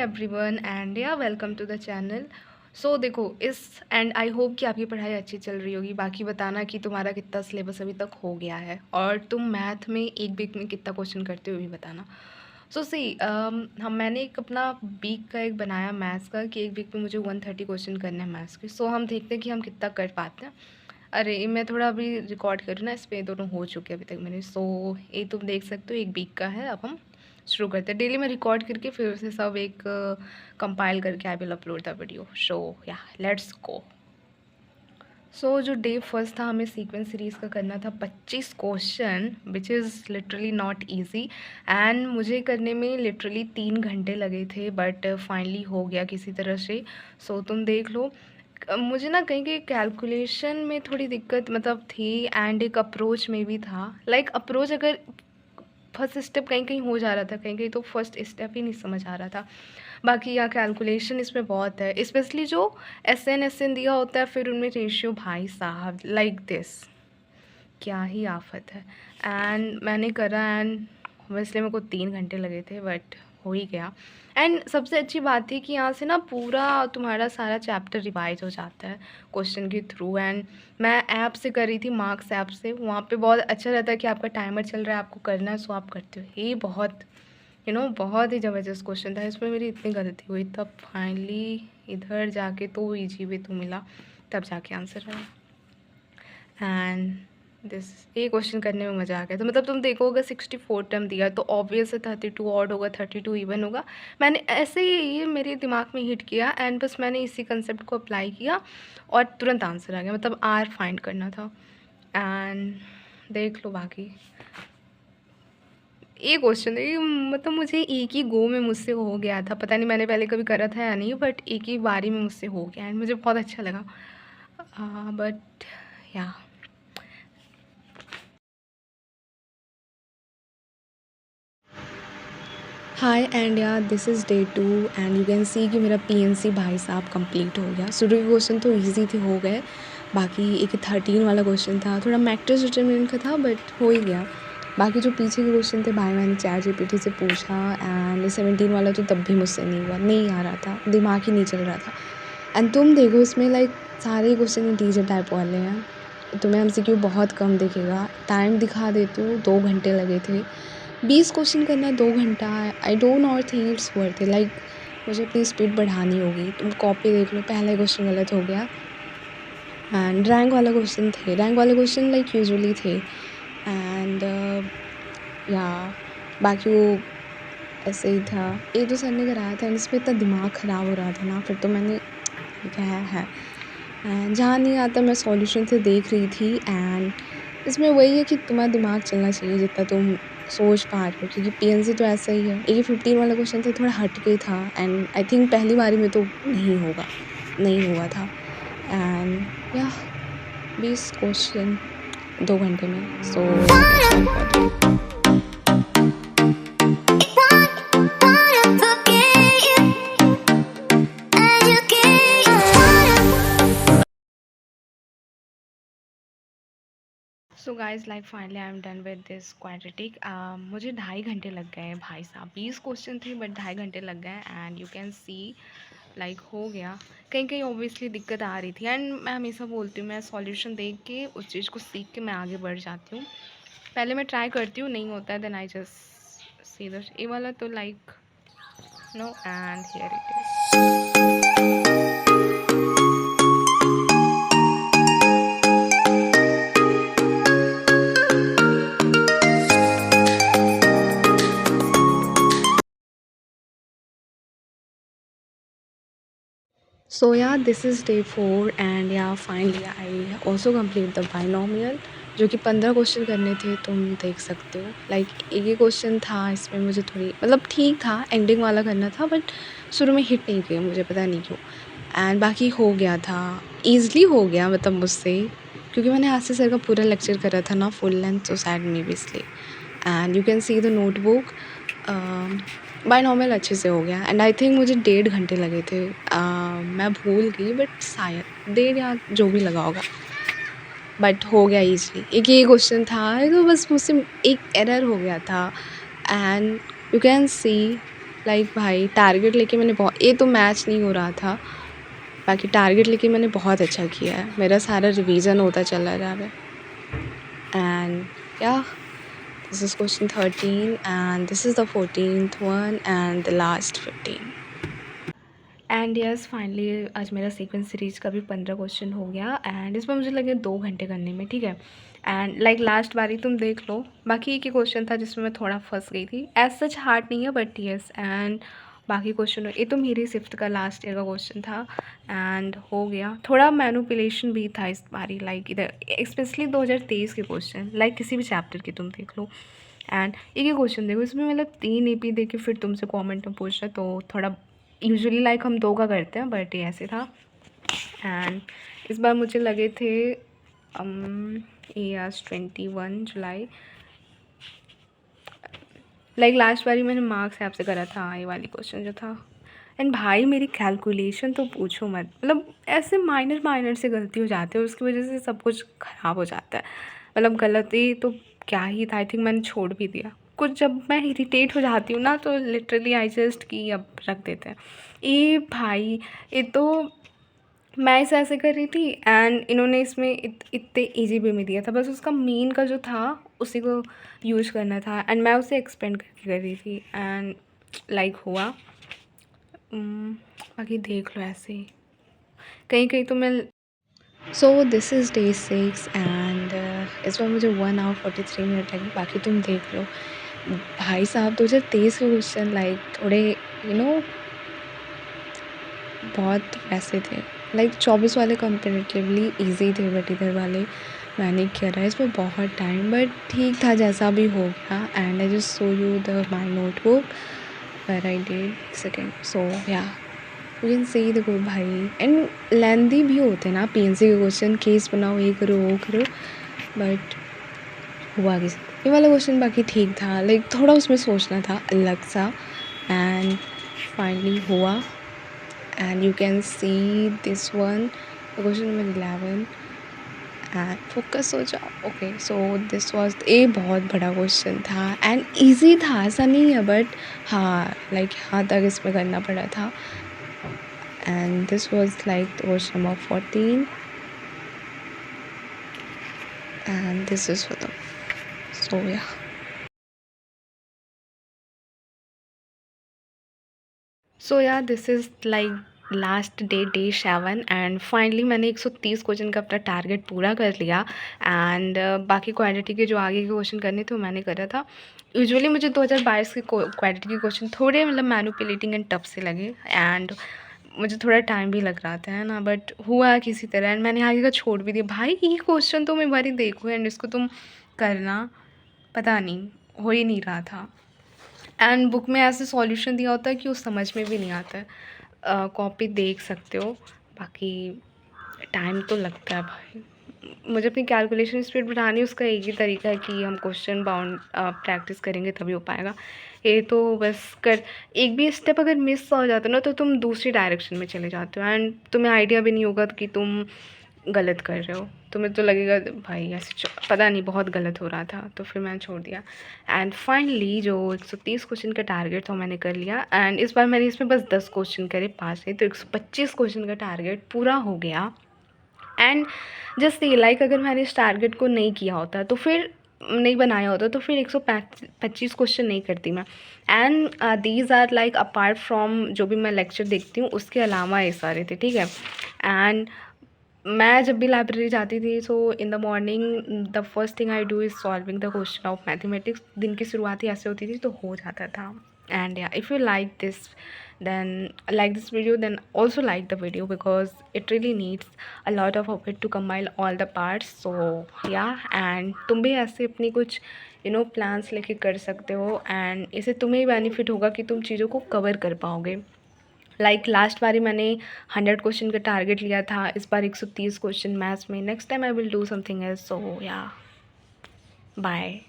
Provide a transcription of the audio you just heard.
Everyone and या welcome to the channel. सो देखो इस एंड आई होप कि आपकी पढ़ाई अच्छी चल रही होगी। बाकी बताना कि तुम्हारा कितना सिलेबस अभी तक हो गया है और तुम मैथ में एक वीक में कितना क्वेश्चन करते हो भी बताना। सो सी हम मैंने एक अपना वीक का एक बनाया मैथ्स का कि एक वीक में मुझे 130 क्वेश्चन करने हैं मैथ्स के। सो हम देखते हैं कि हम कितना कर पाते हैं। अरे मैं थोड़ा अभी रिकॉर्ड करूँ ना, इस पर दोनों हो चुके हैं अभी तक मेरे। सो ये तुम देख सकते हो एक वीक का है। अब हम शुरू करते हैं। डेली मैं रिकॉर्ड करके फिर उसे सब एक कंपाइल करके I will upload the video. So yeah let's गो। सो जो डे फर्स्ट था हमें सीक्वेंस सीरीज़ का करना था 25 question which is literally not easy and मुझे करने में लिटरली 3 घंटे लगे थे बट फाइनली हो गया किसी तरह से। सो तुम देख लो। मुझे ना कहीं कहीं कैलकुलेशन में थोड़ी दिक्कत मतलब थी एंड एक अप्रोच में भी था। लाइक अप्रोच अगर फर्स्ट स्टेप कहीं कहीं हो जा रहा था, कहीं कहीं तो फर्स्ट स्टेप ही नहीं समझ आ रहा था। बाकी यहाँ कैलकुलेशन इसमें बहुत है, स्पेशली जो एस एन दिया होता है फिर उनमें रेशियो भाई साहब लाइक दिस क्या ही आफत है। एंड मैंने करा एंड ऑब्वियसली मेरे को 3 घंटे लगे थे बट हो ही गया। एंड सबसे अच्छी बात थी कि यहाँ से ना पूरा तुम्हारा सारा चैप्टर रिवाइज हो जाता है क्वेश्चन के थ्रू। एंड मैं ऐप से कर रही थी, मार्क्स ऐप से। वहाँ पे बहुत अच्छा रहता है कि आपका टाइमर चल रहा है, आपको करना है सो आप करते हो। ये बहुत बहुत ही ज़बरदस्त क्वेश्चन था। इसमें मेरी इतनी गलती हुई तब फाइनली इधर जाके तो ईजी वे तो मिला, तब जाके आंसर आया। एंड दिस ये क्वेश्चन करने में मज़ा आ गया। तो मतलब तुम देखोगे 64 टर्म दिया तो ऑब्वियस है 32 ऑड होगा, 32 इवन होगा। मैंने ऐसे ही ये मेरे दिमाग में हिट किया एंड बस मैंने इसी कंसेप्ट को अप्लाई किया और तुरंत आंसर आ गया। मतलब आर फाइंड करना था एंड देख लो बाकी ये क्वेश्चन है। मतलब मुझे एक ही गो में मुझसे हो गया था, पता नहीं मैंने पहले कभी करा था या नहीं बट एक ही बारी में मुझसे हो गया एंड मुझे बहुत अच्छा लगा। बट या हाय एंड यार this is day 2 and you can सी कि मेरा पीएनसी भाई साहब कंप्लीट हो गया। शुरू के क्वेश्चन तो इजी थे, हो गए। बाकी एक 13 वाला क्वेश्चन था, थोड़ा मैट्रिक्स डिटरमिनेंट का था बट हो ही गया। बाकी जो पीछे के क्वेश्चन थे भाई मैंने चैट जीपीटी से पूछा एंड 17 वाला तो तब भी मुझसे नहीं हुआ, नहीं आ रहा था, दिमाग ही नहीं चल रहा था। एंड तुम देखो इसमें लाइक सारे क्वेश्चन इंटीजर टाइप वाले हैं, तुम्हें एमसीक्यू बहुत कम दिखेगा। टाइम दिखा देती हूँ, 2 घंटे लगे थे। 20 क्वेश्चन करना 2 घंटा। I don't not think it's worth it. Like मुझे अपनी स्पीड बढ़ानी होगी। तुम कॉपी देख लो, पहला क्वेश्चन गलत हो गया एंड रैंक वाला क्वेश्चन थे, रैंक वाले क्वेश्चन लाइक यूजुअली थे एंड या बाकी वो ऐसे ही था। एक तो सर ने कराया था एंड इसमें इतना दिमाग ख़राब हो रहा था ना, फिर तो मैंने क्या है एंड जहाँ नहीं आता मैं सॉल्यूशन से देख रही थी। एंड इसमें वही है कि तुम्हारा दिमाग चलना चाहिए जितना तुम सोच पा रहे हो, क्योंकि पीएनसी तो ऐसा ही है। एक 15 वाला क्वेश्चन था, थोड़ा हट के था एंड आई थिंक पहली बारी में तो नहीं हुआ था। एंड या 20 क्वेश्चन 2 घंटे में। So so guys like finally I am done with this quadratic. मुझे 2.5 घंटे लग गए हैं भाई साहब। 20 क्वेश्चन थे बट 2.5 घंटे लग गए and you can C like हो गया। कहीं कहीं ऑब्वियसली दिक्कत आ रही थी एंड मैं हमेशा बोलती हूँ मैं सॉल्यूशन देख के उस चीज़ को सीख के मैं आगे बढ़ जाती हूँ। पहले मैं ट्राई करती हूँ, नहीं होता है then I just see this. ये वाला तो like no and here it is. So yeah this is day 4 and yeah finally I also complete the binomial, जो कि 15 क्वेश्चन करने थे। तुम देख सकते हो लाइक एक ही क्वेश्चन था इसमें, मुझे थोड़ी मतलब ठीक था, एंडिंग वाला करना था बट शुरू में हिट नहीं किया, मुझे पता नहीं क्यों। एंड बाकी हो गया था, ईज़िली हो गया मतलब मुझसे, क्योंकि मैंने आसिफ सर का पूरा लेक्चर करा था ना फुल लेंथ, सो सैड में भी इसलिए। And you can see the notebook. Binomial अच्छे से हो गया एंड आई थिंक मुझे 1.5 घंटे लगे थे। मैं भूल गई बट शायद 1.5 या जो भी लगा होगा, बट हो गया ईज़िली। एक ये क्वेश्चन था तो बस मुझसे एक एरर हो गया था and you can C like भाई टारगेट लेके मैंने बहुत, ये तो मैच नहीं हो रहा था, बाकी टारगेट लेके मैंने बहुत अच्छा किया है, मेरा सारा रिवीजन होता चला जा रहा है। एंड या this is question 13 and this is the 14th one and the last 15। And yes finally आज मेरा सीक्वेंस सीरीज का भी 15 क्वेश्चन हो गया एंड इसमें मुझे लगे 2 घंटे करने में, ठीक है। एंड लाइक लास्ट बारी तुम देख लो, बाकी एक ही क्वेश्चन था जिसमें मैं थोड़ा फंस गई थी, एज सच हार्ड नहीं है बट यस। एंड बाकी क्वेश्चन ये तो मेरी सिफ्थ का लास्ट ईयर का क्वेश्चन था एंड हो गया। थोड़ा मैनिपुलेशन भी था इस बारी, लाइक इधर स्पेशली 2023 के क्वेश्चन, लाइक किसी भी चैप्टर की तुम देख लो। एंड एक ही क्वेश्चन देखो, इसमें मतलब 3 AP दे के फिर तुमसे कमेंट में पूछ रहा, तो थोड़ा यूजुअली लाइक हम 2 का करते हैं बट ये ऐसे था। एंड इस बार मुझे लगे थे ये आज 21 जुलाई, लाइक लास्ट बारी मैंने मार्क्स ऐप से करा था ये वाली क्वेश्चन जो था। एंड भाई मेरी कैलकुलेशन तो पूछो मत, मतलब ऐसे माइनर से गलती हो जाती है, उसकी वजह से सब कुछ ख़राब हो जाता है। मतलब गलती तो क्या ही था, आई थिंक मैंने छोड़ भी दिया कुछ। जब मैं इरिटेट हो जाती हूँ ना तो लिटरली आई जस्ट कि अब रख देते हैं। ये भाई ये तो मैं इसे ऐसे कर रही थी एंड इन्होंने इसमें इतने इजी वे में दिया था, बस उसका मेन का जो था उसी को यूज़ करना था एंड मैं उसे एक्सपेंड करके कर रही थी एंड लाइक हुआ। बाकी देख लो ऐसे ही कहीं कहीं तो मैं। So this is day 6 and इस बार मुझे 1 hour 43 minute लगी, बाकी तुम देख लो। भाई साहब 2023 के क्वेश्चन लाइक थोड़े बहुत वैसे थे, लाइक 24 वाले कंपेरेटिवली इजी थे बट इधर वाले मैंने करा इसमें बहुत टाइम, बट ठीक था जैसा भी हो गया। And I just show you the my notebook where I did second, so yeah you can see the good भाई। एंड लेंदी भी होते हैं ना PNC के क्वेश्चन, केस बनाओ ये करो वो करो, बट हुआ किसी ये वाला क्वेश्चन बाकी ठीक था, लाइक थोड़ा उसमें सोचना था अलग सा एंड फाइनली हुआ। And you can see this one, the question number 11 and focus हो जाओ। ओके सो दिस वाज ये बहुत बड़ा क्वेश्चन था एंड इजी था, ऐसा नहीं है बट हाँ लाइक यहाँ तक इसमें करना पड़ा था। And this was like question number 14 and this is for the so yeah. So yeah this is like last day 7 and finally मैंने 130 क्वेश्चन का अपना टारगेट पूरा कर लिया। एंड बाकी क्वांटिटी के जो आगे के क्वेश्चन करने थे वो मैंने करा था। यूजुअली मुझे 2022 के क्वांटिटी के क्वेश्चन थोड़े मतलब मैनिपुलेटिंग एंड टफ से लगे एंड मुझे थोड़ा टाइम भी लग रहा था है ना, बट हुआ किसी तरह एंड मैंने आगे का छोड़ भी दिया। भाई ये क्वेश्चन तो मैं एक बार देखूँ एंड इसको तुम करना, पता नहीं हो ही नहीं रहा था। एंड बुक में ऐसे सॉल्यूशन दिया होता है कि वो समझ में भी नहीं आता है। कॉपी देख सकते हो, बाकी टाइम तो लगता है भाई। मुझे अपनी कैलकुलेशन स्पीड बढ़ानी है, उसका एक ही तरीका है कि हम क्वेश्चन बाउंड प्रैक्टिस करेंगे तभी हो पाएगा। ये तो बस कर एक भी स्टेप अगर मिस हो जाता है ना तो तुम दूसरी डायरेक्शन में चले जाते हो एंड तुम्हें आइडिया भी नहीं होगा कि तुम गलत कर रहे हो। तुम्हें तो लगेगा भाई ऐसे पता नहीं बहुत गलत हो रहा था, तो फिर मैंने छोड़ दिया। एंड फाइनली जो 130 क्वेश्चन का टारगेट था मैंने कर लिया एंड इस बार मैंने इसमें बस 10 क्वेश्चन करे पास है, तो 125 क्वेश्चन का टारगेट पूरा हो गया। एंड जस्ट ये लाइक अगर मैंने इस टारगेट को नहीं किया होता तो फिर नहीं बनाया होता तो फिर 125 क्वेश्चन नहीं करती मैं। And these are like apart from जो भी मैं लेक्चर देखती हूँ उसके अलावा ये सारे थे, ठीक है। एंड मैं जब भी लाइब्रेरी जाती थी so in the morning the first thing I do is solving the question of mathematics. दिन की शुरुआत ही ऐसे होती थी तो हो जाता था। एंड या if you like this then like this video, then also like the video because it really needs a lot of effort to combine all the parts. So yeah, and तुम भी ऐसे अपनी कुछ प्लान्स लेके कर सकते हो एंड इससे तुम्हें ही बेनिफिट होगा कि तुम चीज़ों को कवर कर पाओगे। लाइक लास्ट बारी मैंने 100 क्वेश्चन का टारगेट लिया था, इस बार 130 क्वेश्चन मैथ्स में। Next time I will do something else. So yeah bye.